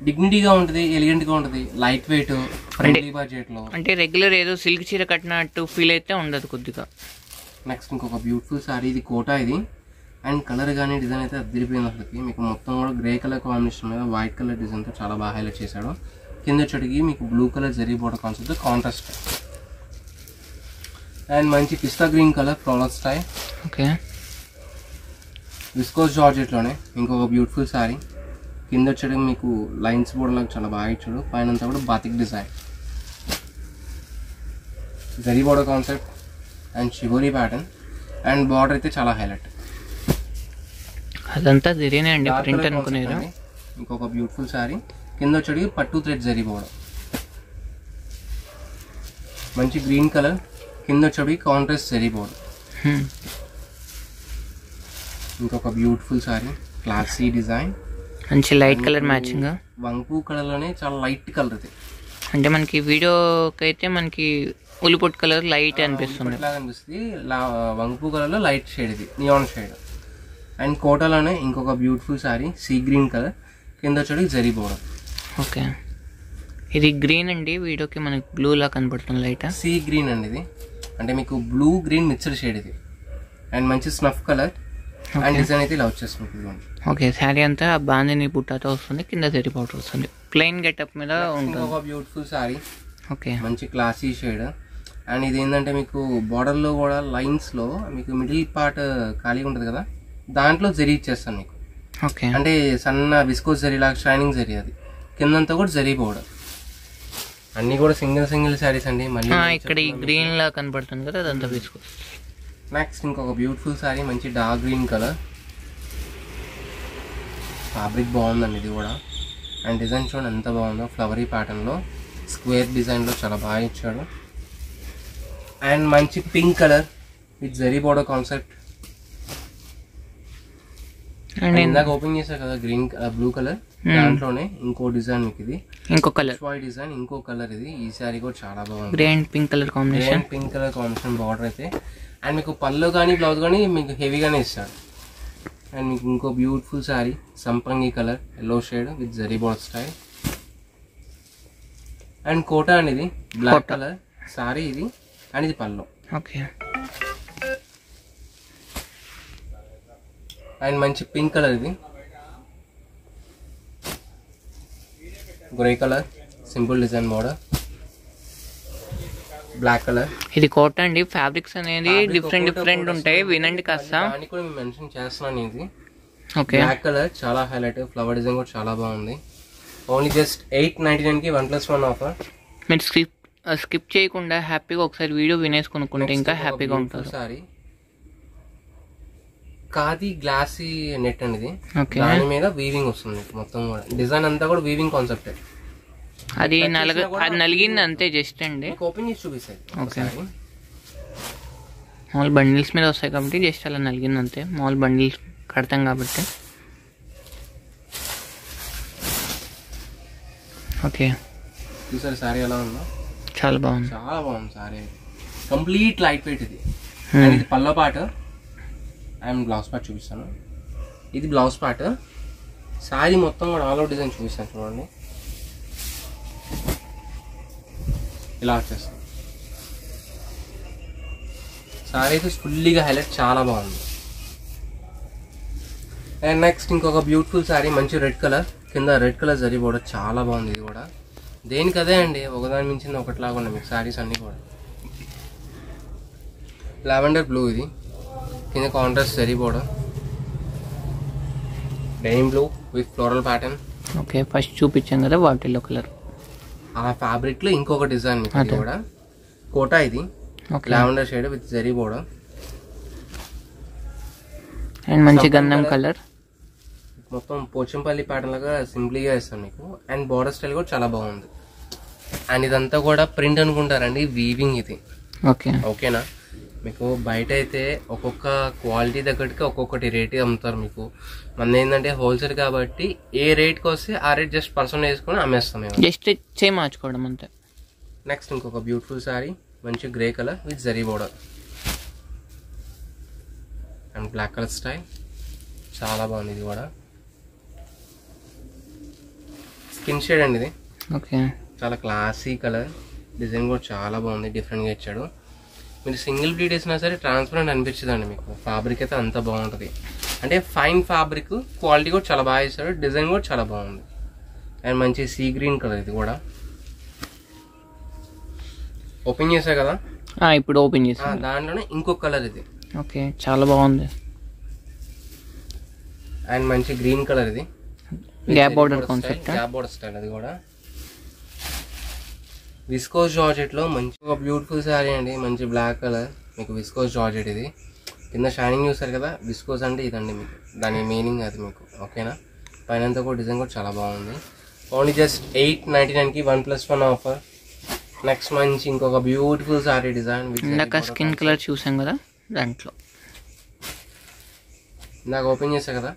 డిగ్నిటీగా ఉంటుంది, ఎలిగెంట్గా ఉంటుంది, లైట్ వెయిట్, ఫ్రెండ్లీ బడ్జెట్లో. అంటే రెగ్యులర్ ఏదో సిల్క్ చీర కట్టినట్టు ఫీల్ అయితే ఉండదు కొద్దిగా. నెక్స్ట్ ఇంకొక బ్యూటిఫుల్ శారీ, ఇది కోటా ఇది. అండ్ కలర్ కానీ డిజైన్ అయితే అదిరిపోయింది అసలుకి. మీకు మొత్తం కూడా గ్రే కలర్ కాంబినేషన్ మీద వైట్ కలర్ డిజైన్తో చాలా బాగా హైలైట్ చేశాడు. కింద వచ్చేటికి మీకు blue colour zari border concept contrast. And మంచి పిస్తా green colour floral style. Okay. Viscose జార్జెట్లోనే ఇంకొక బ్యూటిఫుల్ శారీ, కింద వచ్చేటికి మీకు లైన్స్ బోర్డర్ లాగా చాలా బాగా ఇచ్చాడు, పైన అంతా కూడా batik design, zari border concept and shibori pattern and border అయితే చాలా హైలైట్. అదంతా జరీనే అండి, ప్రింట్ అనుకునేది. ఇంకొక బ్యూటిఫుల్ శారీ, కింద వచ్చేది పట్టు థ్రెడ్ జరీ బోర్డర్, మంచి గ్రీన్ కలర్, కింద వచ్చేది కాంట్రాస్ట్ జరీ బోర్డర్. ఇంకొక బ్యూటిఫుల్ శారీ క్లాసీ డిజైన్, మంచి లైట్ కలర్ మ్యాచింగ్, వంపు కలర్ లోనే చాలా లైట్ కలర్ ఇది. అంటే మనకి వీడియోకి అయితే మనకి ఉలిపొట్ కలర్ లైట్ అనిపిస్తుంది, వంపు కలర్ లో లైట్ షేడ్ ఇది, నియాన్ షేడ్. అండ్ కోటాలోనే ఇంకొక beautiful sari sea green colour, కింద వచ్చేది జరీ బోర్డర్. ఓకే, ఇది గ్రీన్ అండి, వీడియోకి మనకి బ్లూ లా కనపడుతుంది లైట్. సీ గ్రీన్ అండి ఇది, అంటే మీకు బ్లూ గ్రీన్ మిక్స్డ్ షేడ్ ఇది. అండ్ మంచి స్నఫ్ కలర్ అండ్ డిజైన్ అయితే ఇలా వచ్చేస్తుంది. ఓకే, శారీ అంతా బాందిని బుట్టాతో వస్తుంది, కింద జరీ బోర్డర్ వస్తుంది, ప్లెయిన్ గెటప్ మీద ఉంటుంది. ఒక బ్యూటిఫుల్ శారీ, ఓకే, మంచి క్లాసీ షేడ్. అండ్ ఇది ఏంటంటే మీకు బార్డర్ లో కూడా లైన్స్ లో మీకు మిడిల్ పార్ట్ ఖాళీగా ఉంటుంది కదా, దాంట్లో జరీ ఇచ్చేస్తాను మీకు. ఓకే, అంటే సన్న విస్కోస్ జరీ లాగా షైనింగ్ జరీ, అది కిందంతా కూడా జరీ బోర్డర్. అన్ని కూడా సింగిల్ శారీస్ అండి. మళ్ళీ ఇక్కడ ఈ గ్రీన్ లా కనపడుతుంది కదా, అదంతా విస్కోస్. నెక్స్ట్ ఇంకొక బ్యూటిఫుల్ శారీ, మంచి డార్క్ గ్రీన్ కలర్, ఫ్యాబ్రిక్ బాగుందండి ఇది కూడా. అండ్ డిజైన్ చూడండి ఎంత బాగుందో, ఫ్లవరీ ప్యాటర్న్లో స్క్వేర్ డిజైన్లో చాలా బాగా ఇచ్చాడు. అండ్ మంచి pink colour with zari border concept. And ఇందాక ఓపెన్ చేశారు కదా గ్రీన్ బ్లూ కలర్, దాంట్లోనే ఇంకో డిజైన్ మీకు ఇది ఇంకో కలర్ డిజైన్, ఇంకో కలర్ ఇది. ఈ సారీ కూడా చాలా బాగుంది, grey and pink colour combination. Pink colour combination border అయితే. అండ్ మీకు పళ్ళు కానీ బ్లౌజ్ కానీ మీకు హెవీగానే ఇస్తాడు. అండ్ మీకు ఇంకో బ్యూటిఫుల్ సారీ సంపంగి colour yellow shade with zari border style. And Kota అనేది బ్లాక్ కలర్ సారీ ఇది, అండ్ ఇది పళ్ళు. ఓకే. అండ్ మంచి పింక్ కలర్ ఇది, grey colour simple design border, black colour. ఇది కోట్ అండి. ఫ్యాబ్రిక్స్ అనేది డిఫరెంట్ ఉంటాయి, వినండి కాస్త. దాన్ని కూడా మేము మెన్షన్ చేస్తున్నాను. ఇది ఓకే. బ్లాక్ కలర్ చాలా హైలైట్, ఫ్లవర్ డిజైన్ కూడా చాలా బాగుంది. ఓన్లీ జస్ట్ 899కి 1+1 ఆఫర్. మీరు స్కిప్ చేయకుండా హ్యాపీగా ఒకసారి వీడియో వినేసి కొనుక్కుంటే ఇంకా హ్యాపీగా ఉంటుంది. సారీ ఖాదీ గ్లాసీ నెట్ అండి ఇది. దాని మీద వీవింగ్ వస్తుంది మొత్తం కూడా, డిజైన్ అంతా కూడా వీవింగ్ కాన్సెప్ట్. అది నలిగింది అంతే జస్ట్ అండి. ఓపెన్ చేసి చూపిస్తాయి. ఓకే. మామూలు బండిల్స్ మీద వస్తాయి కాబట్టి జస్ట్ అలా నలిగింది అంతే, మామూలు బండిల్స్ కడతాం కాబట్టి. ఓకే. చూసారు సారీ ఎలా ఉందో, చాలా బాగుంది, చాలా బాగుంది సారీ. కంప్లీట్ లైట్ వెయిట్ ఇది. ఇది పల్లో పార్ట్ అండ్ బ్లౌజ్ పార్ట్ చూపిస్తాను. ఇది బ్లౌజ్ పార్ట్. సారీ మొత్తం కూడా ఆల్ అవుట్ డిజైన్ చూపిస్తాను చూడండి, ఇలా వచ్చేస్తాను. సారీ అయితే ఫుల్లీగా హైలైట్, చాలా బాగుంది. అండ్ నెక్స్ట్ ఇంకొక బ్యూటిఫుల్ సారీ, మంచి రెడ్ కలర్, కింద రెడ్ కలర్ జరీ బోర్డర్, చాలా బాగుంది. ఇది కూడా దేనికి అదే అండి, ఒకదాని మించింది ఒకటిలాగా ఉన్నాయి మీకు సారీస్ అన్నీ కూడా. లావెండర్ బ్లూ ఇది, కింద contrast zari border, denim blue with floral pattern. Okay. First చూపించాం కదా వాటిల్లో కలర్, ఆ ఫ్యాబ్రిక్ లో ఇంకొక డిజైన్ మీకు ఇది కూడా. కోటా ఇది, lavender shade with zari border. And మంచి గంధం కలర్, మొత్తం పోచంపల్లి ప్యాటర్న్ లాగా సింప్లీగా ఇస్తాను మీకు. అండ్ బోర్డర్ స్టైల్ కూడా చాలా బాగుంది. అండ్ ఇదంతా కూడా ప్రింట్ అనుకుంటారండి, వీవింగ్ ఇది. ఓకే. ఓకేనా. మీకు బయట అయితే ఒక్కొక్క క్వాలిటీ దగ్గరికి ఒక్కొక్కటి రేట్ అమ్ముతారు మీకు. మన ఏంటంటే హోల్సేల్ కాబట్టి ఏ రేట్కి వస్తే ఆ రేట్ జస్ట్ పర్సెంట్ వేసుకొని అమ్మేస్తాం మేము, జస్ట్ చేయి మార్చుకోవడం అంతే. నెక్స్ట్ ఇంకొక బ్యూటిఫుల్ సారీ, మంచి grey colour with zari border and black colour style, చాలా బాగుంది. ఇది కూడా స్కిన్ షేడ్ అండి ఇది. ఓకే. చాలా క్లాసీ కలర్, డిజైన్ కూడా చాలా బాగుంది, డిఫరెంట్గా ఇచ్చాడు. మీరు సింగిల్ ప్లీట్ వేసినా సరే ట్రాన్స్పరెంట్ అనిపించదండి మీకు. ఫ్యాబ్రిక్ అయితే అంత బాగుంటుంది, అంటే ఫైన్ ఫ్యాబ్రిక్, క్వాలిటీ కూడా చాలా బాగా ఇస్తాడు, డిజైన్ కూడా చాలా బాగుంది. అండ్ మంచి సీ గ్రీన్ కలర్ ఇది కూడా. ఓపెన్ చేసా కదా, ఇప్పుడు ఓపెన్ చేసా. దాంట్లోనే ఇంకొక కలర్ ఇది. ఓకే, చాలా బాగుంది. అండ్ మంచి గ్రీన్ కలర్ ఇది, gap border concept, gap border style. అది కూడా విస్కోస్ జార్జెట్ లో మంచి ఒక బ్యూటిఫుల్ శారీ అండి, మంచి బ్లాక్ కలర్ మీకు విస్కోస్ జార్జెట్. ఇది కింద షైనింగ్ చూసారు కదా, విస్కోస్ అంటే ఇదండి మీకు, దాని మీనింగ్ అది మీకు. ఓకేనా. పైన కూడా డిజైన్ కూడా చాలా బాగుంది. ఓన్లీ జస్ట్ 899కి 1+1 ఆఫర్. నెక్స్ట్ మంచి ఇంకొక బ్యూటిఫుల్ సారీ డిజైన్. ఇందాక స్కిన్ కలర్ చూసాం కదా, దాంట్లో ఇందాక ఓపెన్ చేసా కదా,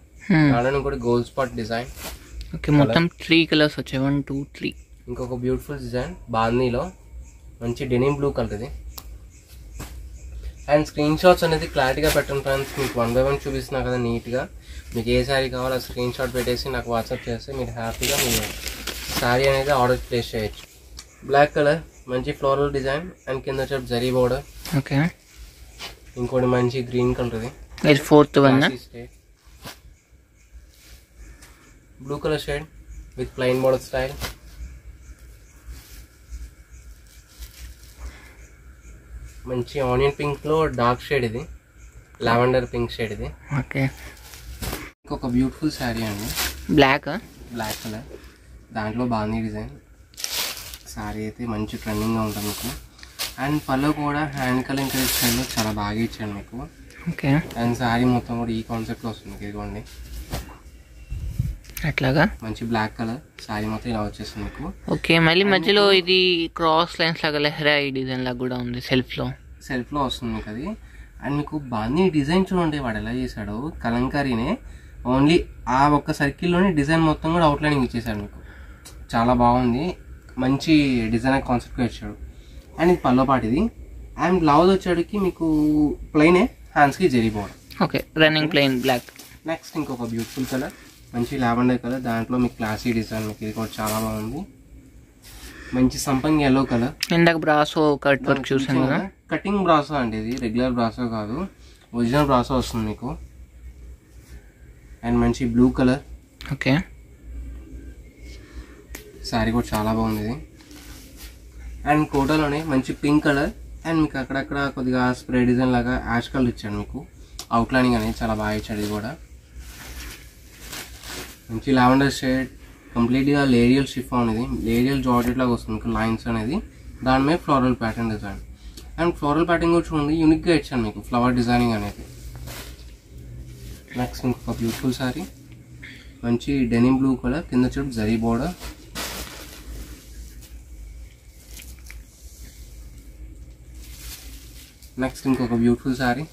దాంట్లో ఇంకోటి గోల్డ్ స్పాట్ డిజైన్. ఓకే, మొత్తం 3 కలర్స్ వచ్చాయి, 1 2 3. ఇంకొక బ్యూటిఫుల్ డిజైన్ బాందీలో మంచి డెనిమ్ బ్లూ కలర్ ఇది. అండ్ స్క్రీన్ షాట్స్ అనేది క్లారిటీగా పెట్టండి ఫ్రెండ్స్, మీకు 1 by 1 చూపిస్తున్నా కదా నీట్గా. మీకు ఏ శారీ కావాలో ఆ స్క్రీన్ షాట్ పెట్టేసి నాకు వాట్సాప్ చేస్తే మీరు హ్యాపీగా మీరు శారీ అనేది ఆర్డర్ ప్లేస్ చేయొచ్చు. బ్లాక్ కలర్ మంచి ఫ్లోరల్ డిజైన్ అండ్ కింద వచ్చే జరీ బోర్డర్. ఓకే. ఇంకోటి మంచి గ్రీన్ కలర్ ఇది, ఇది 4th one. Blue colour shade with plain border style. మంచి ఆనియన్ పింక్ లో డార్క్ షేడ్ ఇది, లావెండర్ పింక్ షేడ్ ఇది. ఓకే. ఇంకొక బ్యూటిఫుల్ శారీ అండి, బ్లాక్ కలర్, దాంట్లో బాగుంది డిజైన్. శారీ అయితే మంచి ట్రెండింగ్గా ఉంటుంది మీకు. అండ్ పళ్ళు కూడా హ్యాండ్ కలరింగ్ స్టైల్లో చాలా బాగా ఇచ్చాను మీకు. ఓకే. అండ్ శారీ మొత్తం కూడా ఈ కాన్సెప్ట్లో వస్తుంది. ఇదిగోండి అట్లాగా మంచి బ్లాక్ కలర్ శారీ మొత్తం ఇలా వచ్చేస్తుంది మీకు. ఓకే, మళ్ళీ మధ్యలో ఇది క్రాస్ లైన్స్ లాగా లెహరా ఈ డిజైన్ లాగా కూడా ఉంది సెల్ఫ్లో వస్తుంది మీకు అది. అండ్ మీకు బాగా డిజైన్ చూడండి వాడు ఎలా చేశాడు, కలంకారీనే ఓన్లీ ఆ ఒక్క సర్కిల్లోనే డిజైన్ మొత్తం కూడా అవుట్లైనింగ్ ఇచ్చేసాడు మీకు. చాలా బాగుంది, మంచి డిజైన్ కాన్సెప్ట్గా ఇచ్చాడు. అండ్ ఇది పల్లో పాటిది. అండ్ బ్లౌజ్ వచ్చేటికి మీకు ప్లెయినే, హ్యాండ్స్కి జరిగిపోవడం. Okay, running plain black. Next ఇంకొక బ్యూటిఫుల్ కలర్, మంచి లావెండర్ కలర్, దాంట్లో మీకు క్లాసీ డిజైన్ మీకు ఇది కూడా చాలా బాగుంది. మంచి సంపంగి ఎల్లో కలర్. ఇందాక బ్రాసో కట్ వర్క్ చూసాను కదా, కటింగ్ బ్రాసో అండి ఇది, రెగ్యులర్ బ్రాసో కాదు, ఒరిజినల్ బ్రాసో వస్తుంది మీకు. అండ్ మంచి బ్లూ కలర్. ఓకే, శారీ కూడా చాలా బాగుంది ఇది. అండ్ కోటలోనే మంచి పింక్ కలర్. అండ్ మీకు అక్కడక్కడ కొద్దిగా స్ప్రే డిజైన్ లాగా యాష్ కలర్ ఇచ్చాడు మీకు. అవుట్లైనింగ్ అనేది చాలా బాగా ఇచ్చాడు. ఇది కూడా మంచి లావెండర్ షేడ్, కంప్లీట్గా లేరియల్ షిఫాన్, ఇది లేరియల్ జార్జెట్ లాగా వస్తుంది మీకు లైన్స్ అనేది, దాని మీద floral pattern design. And floral pattern కూడా చూడండి యూనిక్గా ఇచ్చాను మీకు, ఫ్లవర్ డిజైనింగ్ అనేది. నెక్స్ట్ ఇంకొక బ్యూటిఫుల్ సారీ, మంచి డెనిమ్ బ్లూ కలర్, కింద చూడు జరీ బోర్డర్. నెక్స్ట్ ఇంకొక బ్యూటిఫుల్ సారీ.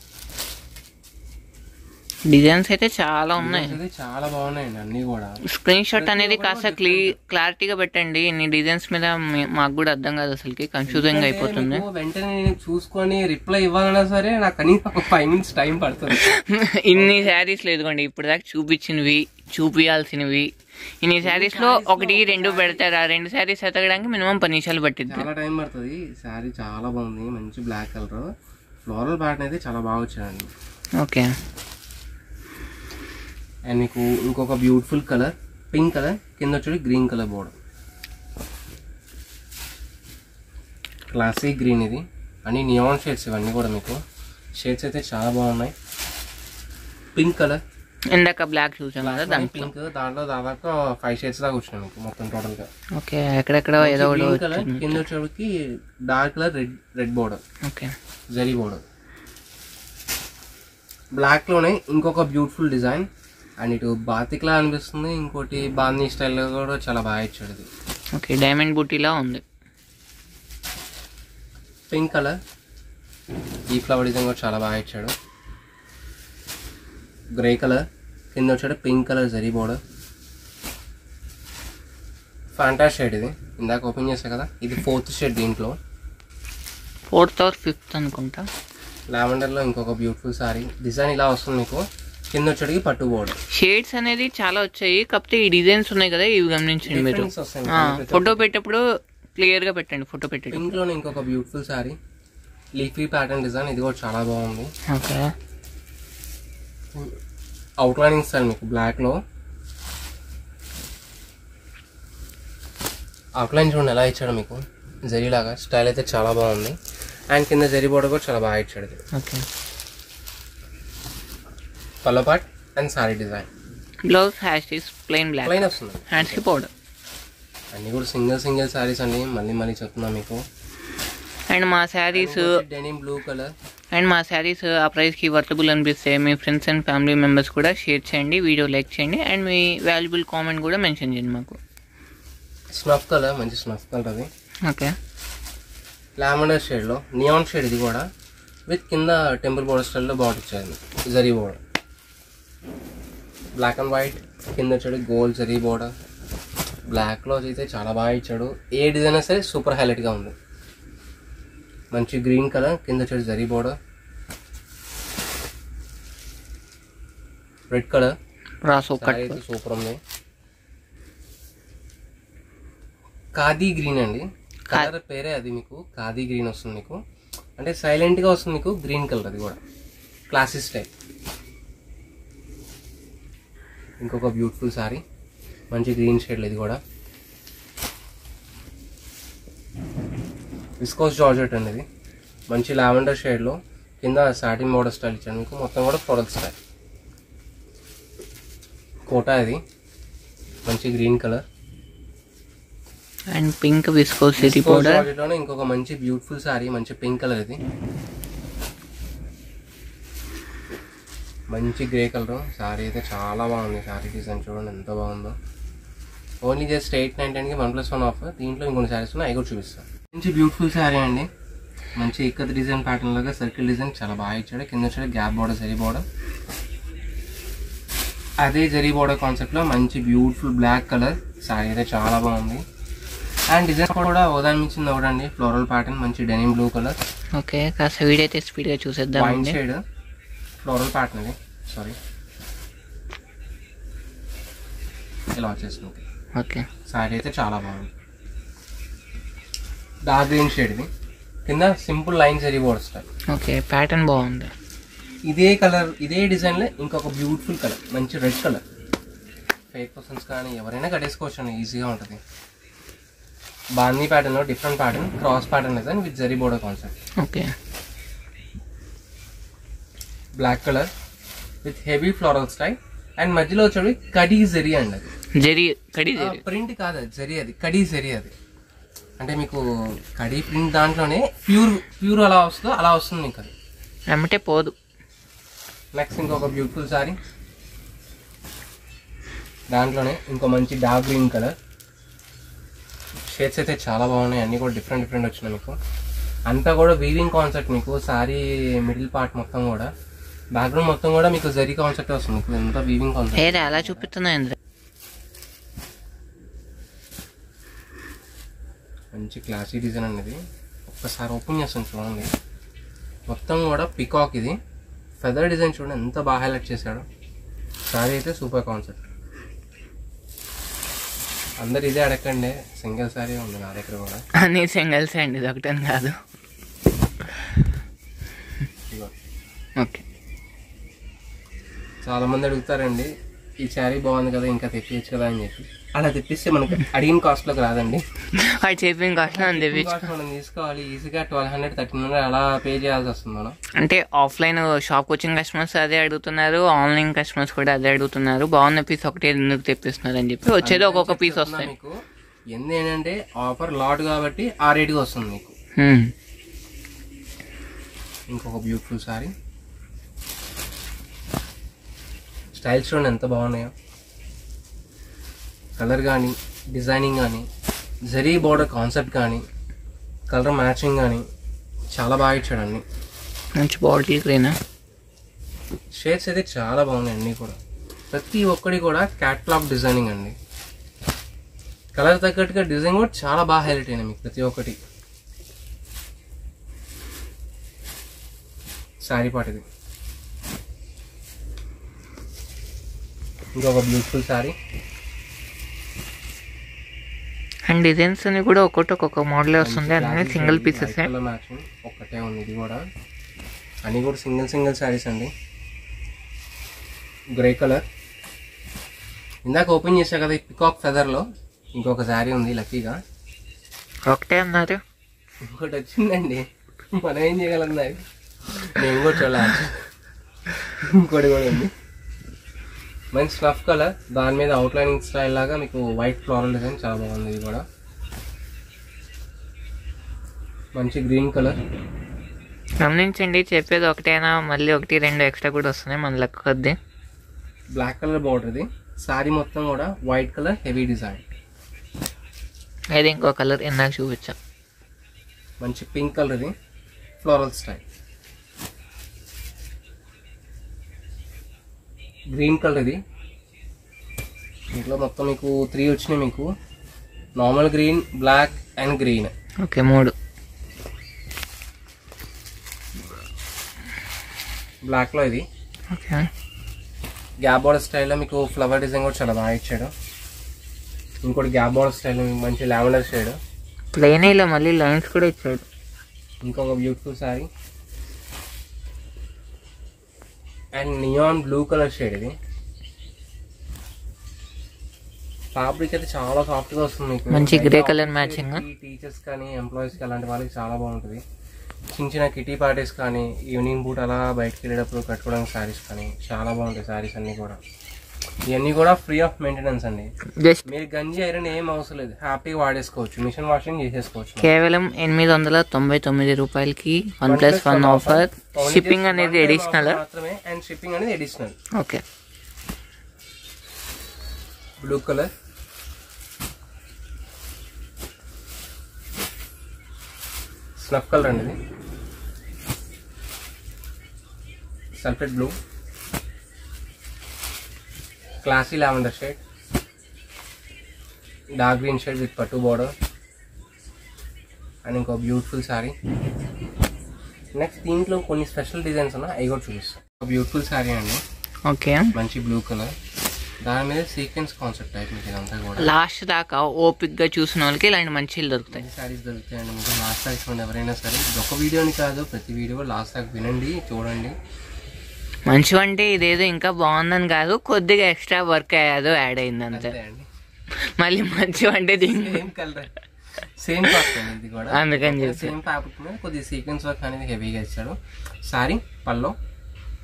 డిజైన్స్ అయితే చాలా ఉన్నాయి, చాలా బాగున్నాయండి అన్ని కూడా. స్క్రీన్ షాట్ అనేది కాస్త క్లారిటీగా పెట్టండి. ఇన్ని డిజైన్స్ మీద మాకు కూడా అర్థం కాదు, అసలుకి కన్ఫ్యూజింగ్ అయిపోతుంది. వెంటనే నేను చూసుకొని రిప్లై ఇవ్వాలన్నా సరే నాకు కనీసం 5 minutes టైం పడుతుంది. ఇన్ని శారీస్ లేదుకోండి ఇప్పుడు దాకా చూపించినవి, చూపించాల్సినవి ఇన్ని శారీస్ లో 1-2 పెడతారు. ఆ 2 శారీస్ ఎతకడానికి మినిమం 10 నిమిషాలు పట్టింది, చాలా టైం పడుతుంది. శారీ చాలా బాగుంది, మంచి బ్లాక్ కలర్, ఫ్లోరల్ ప్యాటర్న్ అయితే చాలా బాగా వచ్చాయండి. ఓకే, అండ్ మీకు ఇంకొక బ్యూటిఫుల్ కలర్, పింక్ కలర్, కింద వచ్చి green colour border, classic green ఇది. అన్ని నియాన్ షేడ్స్ ఇవన్నీ కూడా మీకు. షేడ్స్ అయితే చాలా బాగున్నాయి. పింక్ కలర్, ఇందాక బ్లాక్ చూసాం కదా పింక్, దాంట్లో దాదాపు 5 షేడ్స్ దాకా వచ్చినాయి మీకు మొత్తం టోటల్ గా. ఓకే, ఎక్కడెక్కడ ఏదో కలర్, కింద వచ్చేటికి dark colour red border, okay zari border. Black లోనే ఇంకొక బ్యూటిఫుల్ డిజైన్. అండ్ ఇటు బాతిక్లా అనిపిస్తుంది, ఇంకోటి బాందీ స్టైల్లో కూడా చాలా బాగా ఇచ్చాడు ఇది. ఓకే, డైమండ్ బూటీలా ఉంది. పింక్ కలర్, ఈ ఫ్లవర్ డిజైన్ కూడా చాలా బాగా ఇచ్చాడు. గ్రే కలర్, కింద వచ్చాడు pink colour zari border. Fanta shade ఇది, ఇందాక ఓపెన్ చేసా కదా, ఇది 4th షేడ్, దీంట్లో 4th or 5th అనుకుంటా. లావెండర్లో ఇంకొక బ్యూటిఫుల్ సారీ. డిజైన్ ఇలా వస్తుంది మీకు, కింద వచ్చేటికి పట్టు బోర్డర్. షేడ్స్ అనేది చాలా వచ్చాయి, కాకపోతే ఈ డిజైన్స్ ఉన్నాయి కదా, ఇవి గమనించండి మీరు. ఫోటో పెట్టేప్పుడు క్లియర్ గా పెట్టండి, ఫోటో పెట్టండి. పింక్ లోనే ఇంకొక beautiful sorry, leafy pattern design, ఇది కూడా చాలా బాగుంది. ఓకే, అవుట్లైనింగ్ స్టైల్ మీకు బ్లాక్ లో. అవుట్లైన్ చూడండి ఎలా ఇచ్చాడు మీకు, జరీలాగా స్టైల్ అయితే చాలా బాగుంది. అండ్ కింద జరీ బోర్డర్ కూడా చాలా బాగా ఇచ్చాడు. Okay, pallu part and sari design. Blouse has plain black, plain వస్తుంది. హ్యాండ్స్ కి పౌడర్. అన్ని కూడా సింగిల్ సారీస్ అండి, మళ్ళీ చెప్తున్నా మీకు. అండ్ మా saris denim blue colour. And మా శారీస్ ఆ ప్రైస్కి వర్తబుల్ అనిపిస్తే మీ ఫ్రెండ్స్ అండ్ ఫ్యామిలీ మెంబర్స్ కూడా షేర్ చేయండి, వీడియో లైక్ చేయండి, అండ్ మీ వాల్యుబుల్ కామెంట్ కూడా మెన్షన్ చేయండి మాకు. స్నఫ్ కలర్, మంచి స్నఫ్ కలర్ అది. ఓకే, లావెండర్ షేడ్లో నియాన్ షేడ్ ఇది కూడా, విత్ కింద టెంపుల్ బోర్డర్ స్టైల్లో బాగా ఇచ్చాడు, zari border. Black and white, కింద వచ్చాడు గోల్డ్ జరీ బోర్డర్. బ్లాక్లో అయితే చాలా బాగా ఇచ్చాడు, ఏ డిజైన్ సరే సూపర్ హైలైట్గా ఉంది. మంచి గ్రీన్ కలర్, కింద వచ్చేది zari border. Red colour, super ఉంది. ఖాదీ గ్రీన్ అండి, కలర్ పేరే అది మీకు, ఖాదీ గ్రీన్ వస్తుంది మీకు. అంటే సైలెంట్గా వస్తుంది మీకు గ్రీన్ కలర్, అది కూడా క్లాసిక్ స్టైల్. ఇంకొక బ్యూటిఫుల్ సారీ, మంచి గ్రీన్ షేడ్, ఇది కూడా విస్కోస్ జార్జెట్ అండి. ఇది మంచి లావెండర్ షేడ్లో కింద సాటిన్ బోర్డర్ స్టైల్ ఇచ్చాను మీకు, మొత్తం కూడా ఫ్లోరల్ స్టైల్. కోటా ఇది, మంచి green colour and pink viscosity powder. జార్జెట్లోనే ఇంకొక మంచి బ్యూటిఫుల్ సారీ, మంచి పింక్ కలర్ ఇది. మంచి గ్రే కలర్ శారీ అయితే చాలా బాగుంది. శారీ డిజైన్ చూడండి ఎంత బాగుందో. ఓన్లీ జస్ట్ 899కి 1+1 ఆఫర్. దీంట్లో ఇంకొన్ని శారీస్ ఉన్నాయి, అవి కూడా చూపిస్తాను. మంచి బ్యూటిఫుల్ శారీ అండి. మంచి ఇక్కత్ డిజైన్ ప్యాటర్న్ లాగా సర్కిల్ డిజైన్ చాలా బాగా ఇచ్చాడు. కింద వచ్చాడు గ్యాప్ బార్డర్, జరీ బార్డర్. అదే జరీ బార్డర్ కాన్సెప్ట్లో మంచి బ్యూటిఫుల్ బ్లాక్ కలర్ శారీ అయితే చాలా బాగుంది. అండ్ డిజైన్ కూడా ఒకదాని మించింది ఒకటండి. ఫ్లోరల్ ప్యాటర్న్, మంచి డెనిమ్ బ్లూ కలర్. ఓకే, కాస్త వీడియో అయితే స్పీడ్గా చూసేద్దాం. వైన్ షేడ్ ఫ్లోరల్ ప్యాటర్న్ ఇది. సారీ, ఇలా వచ్చేసింది. ఓకే, శారీ అయితే చాలా బాగుంది. డార్క్ గ్రీన్ షేడ్ ఇది. కింద simple line zari border style. Okay, pattern బాగుంది. ఇదే కలర్, ఇదే డిజైన్లో ఇంకొక బ్యూటిఫుల్ కలర్, మంచి రెడ్ కలర్. ఫేక్ పర్సన్స్ కానీ ఎవరైనా కట్టేసుకోవచ్చు అండి, ఈజీగా ఉంటుంది. బాందీ ప్యాటర్న్లో different pattern, cross pattern design with zari border concept. Okay, black colour with heavy floral style. And మధ్యలో వచ్చేది కడీ జరీ అండి. అది జరీ, కడి జరీ ప్రింట్ కాదు, అది జరీ, అది కడీ జరీ. అది అంటే మీకు కడీ ప్రింట్ దాంట్లోనే ప్యూర్ అలా వస్తుందో అలా వస్తుంది మీకు. అది అమ్మటే పోదు. నెక్స్ట్ ఇంకొక బ్యూటిఫుల్ సారీ, దాంట్లోనే ఇంకో మంచి డార్క్ గ్రీన్ కలర్. షేడ్స్ అయితే చాలా బాగున్నాయి, అన్నీ కూడా డిఫరెంట్ వచ్చినాయి మీకు. అంతా కూడా వీవింగ్ కాన్సెప్ట్ మీకు. సారీ మిడిల్ పార్ట్ మొత్తం కూడా, బ్యాక్గ్రౌండ్ మొత్తం కూడా మీకు జరీ కాన్సెప్ట్ వస్తుంది మీకు. ఎంత వీవింగ్ కాన్సెప్ట్. అలా చూపిస్తున్నా. మంచి క్లాసీ డిజైన్ అనేది. ఒక్కసారి ఓపెన్ చేస్తాను చూడండి. మొత్తం కూడా పికాక్ ఇది. ఫెదర్ డిజైన్ చూడండి ఎంత బాగా హైలైట్ చేశాడు. సారీ అయితే సూపర్ కాన్సెప్ట్. అందరు ఇదే అడగండి, సింగిల్ సారీ ఉంది నా దగ్గర కూడా. అన్ని సింగిల్స్ అండి, ఇది ఒకటని కాదు. ఓకే, చాలా మంది అడుగుతారండి ఈ శారీ బాగుంది కదా ఇంకా తెప్పించచ్చు కదా అని చెప్పి. అలా తెప్పిస్తే మనకి అడిగిన కాస్ట్లోకి రాదండి. అది చెప్పిన కాస్ట్ మనం తీసుకోవాలి ఈజీగా 1200 1300 అలా పే చేయాల్సి వస్తుంది మనం. అంటే ఆఫ్లైన్ షాప్కి వచ్చిన కస్టమర్స్ అదే అడుగుతున్నారు, ఆన్లైన్ కస్టమర్స్ కూడా అదే అడుగుతున్నారు. బాగున్న పీస్ ఒకటే ఎందుకు తెప్పిస్తున్నారు అని చెప్పి వచ్చేది ఒక్కొక్క పీస్ వస్తాయి మీకు. ఏంటంటే ఆఫర్ లాట్ కాబట్టి ఆ రేట్గా వస్తుంది మీకు. ఇంకొక బ్యూటిఫుల్ సారీ. స్టైల్స్ చూడండి ఎంత బాగున్నాయో. కలర్ కానీ, డిజైనింగ్ కానీ, జరీ బోర్డర్ కాన్సెప్ట్ కానీ, కలర్ మ్యాచింగ్ కానీ చాలా బాగా ఇచ్చాడు అన్ని. మంచి బాటిల్ గ్రీన్. షేడ్స్ అయితే చాలా బాగున్నాయి అన్నీ కూడా. ప్రతి ఒక్కటి కూడా క్యాట్లాగ్ డిజైనింగ్ అండి. కలర్ తగ్గట్టుగా డిజైన్ కూడా చాలా బాగా హైలైట్ అయినాయి మీకు ప్రతి ఒక్కటి. శారీ పార్ట్ ఇది. ఇంకొక బ్యూటిఫుల్ శారీ. అండ్ డిజైన్స్ అన్ని కూడా ఒక్కొక్క మోడల్ వస్తుంది, అన్నీ సింగిల్ పీసెస్. మ్యాచింగ్ ఒక్కటే ఉంది ఇది కూడా. అన్నీ కూడా సింగిల్ శారీస్ అండి. Grey colour. ఇందాక ఓపెన్ చేశా కదా ఈ పికాక్ ఫెదర్లో ఇంకొక శారీ ఉంది లక్కీగా. ఒకటే అన్నారు, ఇంకోటి వచ్చిందండి. మనం ఏం చేయగలం దాన్ని, నేను కూడా చూడాలి. ఇంకోటి కూడా ఉంది మంచి స్నఫ్ కలర్, దాని మీద అవుట్లైనింగ్ స్టైల్ లాగా మీకు వైట్ ఫ్లోరల్ డిజైన్ చాలా బాగుంది. ఇది కూడా మంచి గ్రీన్ కలర్. గమనించండి, చెప్పేది ఒకటేనా, మళ్ళీ 1 2 ఎక్స్ట్రా కూడా వస్తున్నాయి మన లెక్క కొద్ది. బ్లాక్ కలర్ బార్డర్ ఇది. సారీ మొత్తం కూడా వైట్ కలర్ హెవీ డిజైన్. అయితే ఇంకో కలర్ ఇందాక చూపించా, మంచి పింక్ కలర్ ఇది, ఫ్లోరల్ స్టైల్. గ్రీన్ కలర్ ఇది. ఇంట్లో మొత్తం మీకు 3 వచ్చినాయి మీకు. Normal green, black and green. Okay, 3. బ్లాక్లో ఇది. ఓకే, గ్యాప్ బార్డర్ స్టైల్లో మీకు ఫ్లవర్ డిజైన్ కూడా చాలా బాగా ఇచ్చాడు. ఇంకోటి గ్యాప్ బార్డర్ స్టైల్లో మీకు మంచి లావెండర్ షేడ్. ప్లెయిన్ ఇలా మళ్ళీ లైన్స్ కూడా ఇచ్చాడు. ఇంకొక beautiful sari. And neon blue colour shade ఇది. ఫ్యాబ్రిక్ అయితే చాలా సాఫ్ట్గా వస్తుంది మీకు. మంచి గ్రే కలర్ మ్యాచింగ్. టీచర్స్ కానీ ఎంప్లాయీస్కి అలాంటి వాళ్ళకి చాలా బాగుంటుంది. చిన్న కిటీ పార్టీస్ కానీ, ఈవినింగ్ పూట అలా బయటకు వెళ్ళేటప్పుడు కట్టుకోవడానికి శారీస్ కానీ చాలా బాగుంటాయి శారీస్ అన్నీ కూడా. ఇవన్నీ కూడా ఫ్రీ ఆఫ్ మెయింటెనెన్స్ అండి. జస్ట్ మీరు గంజి ఐరన్ ఏం అవసరం లేదు, హ్యాపీగా వాడేసుకోవచ్చు, మిషన్ వాషింగ్ చేసేసుకోవచ్చు. కేవలం 899 రూపాయలకి 1+1 ఆఫర్. షిప్పింగ్ అనేది అడిషనల్ మాత్రమే, అండ్ షిప్పింగ్ అనేది additional. Okay. Blue colour, snuff colour అండి, ఇది sulphate blue, classy lavender shade, dark green shade with పట్టు బార్డర్, అండ్ ఇంకో బ్యూటిఫుల్ శారీ. నెక్స్ట్ దీంట్లో కొన్ని స్పెషల్ డిజైన్స్ ఉన్నాయి, అవి కూడా చూపిస్తాం. బ్యూటిఫుల్ శారీ అండి. ఓకే. మంచి బ్లూ కలర్, దాని మీద సీక్వెన్స్ కాన్సెప్ట్ టైప్ మీకు ఇదంతా కూడా. లాస్ట్ దాకా ఓపిక్ గా చూసిన వాళ్ళకి ఇలాంటి మంచి దొరుకుతాయి, శారీస్ దొరుకుతాయండి. మీకు లాస్ట్ దాకా చూడండి, ఎవరైనా సరే ఒక వీడియోని కాదు, ప్రతి వీడియో లాస్ట్ దాకా వినండి, చూడండి. మంచిగా అంటే ఇదేదో ఇంకా బాగుందని కాదు, కొద్దిగా ఎక్స్ట్రా వర్క్ అయ్యాదో యాడ్ అయింది అంతే. మళ్ళీ మంచిగా అంటే సేమ్ కలర్, సేమ్ కాస్ట్ అండి ఇది కూడా, అందుకని చెప్పి సేమ్ ఫ్యాబ్రిక్ మీద కొద్దిగా సీక్వెన్స్ వర్క్ అనేది హెవీగా ఇచ్చాడు. Sorry pallu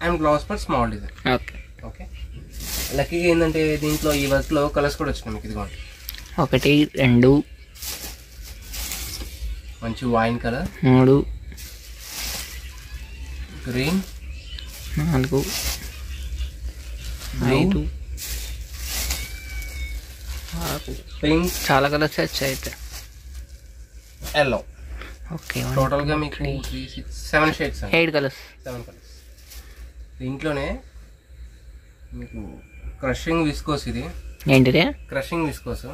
and blouse per small design. Okay. Okay. లక్కీగా ఏంటంటే దీంట్లో ఈ వర్క్ లో కలర్స్ కూడా వచ్చినాయి మీకు. ఇదిగోండి 1 2 మంచి వైన్ కలర్, 3 గ్రీన్, 4 5 పింక్, చాలా కలర్స్ వచ్చాయి అయితే. ఎల్లో. ఓకే. టోటల్ గా మీకు 3 6 7 షేడ్స్ అండి. 8 కలర్స్. 7 కలర్స్. దీంట్లోనే మీకు క్రషింగ్ విస్కోస్, ఇది ఏంటిది? Crushing viscose.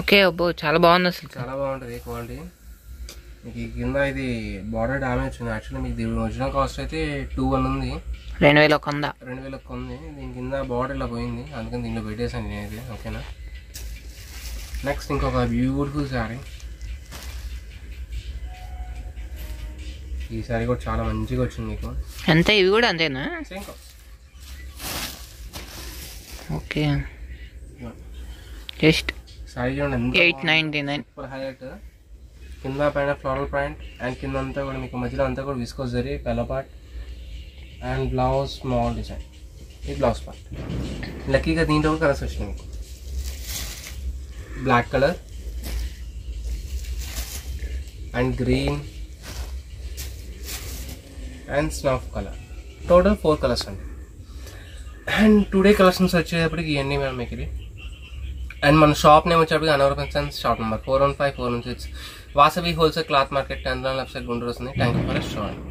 ఓకే. అబ్బో చాలా బాగుంది, అసలు చాలా బాగుంటుంది క్వాలిటీ. మీకు ఈ కింద ఇది బార్డర్ డ్యామేజ్ ఉంది. యాక్చువల్లీ మీకు దీని ఒరిజినల్ కాస్ట్ అయితే 2,100 ఉంది, 2100. 2,000 ఉంది. దీని కింద బార్డర్ ఇలా పోయింది, అందుకని దీంట్లో పెట్టేసాను నేనైతే. ఓకేనా. నెక్స్ట్ ఇంకొక బ్యూటిఫుల్ శారీ. ఈ శారీ కూడా చాలా మంచిగా వచ్చింది మీకు. ఎంత? ఇవి కూడా అంతేనా? Same cost. Okay. Just sari చూడండి 899. Super highlight. కింద పైన ఫ్లోరల్ ప్రింట్, అండ్ కింద అంతా కూడా మీకు మధ్యలో అంతా కూడా విస్కోస్ జరీ పెల్ల part, and blouse small design. ఈ బ్లౌజ్ పార్ట్ లక్కీగా దీంట్లో కూడా కలర్స్ వచ్చినాయి మీకు. Black colour and green and snuff colour. Total 4 colours అండి. అండ్ టుడే కలెక్షన్స్ వచ్చేటప్పటికి ఇవన్నీ మేము మీకు ఇది. అండ్ మన షాప్ నేమ్ వచ్చేటప్పటికి Anavar pensions, shop number 415 416 Vasavi wholesale cloth market, 10th left side Guntur వస్తుంది. Thank you for sowing.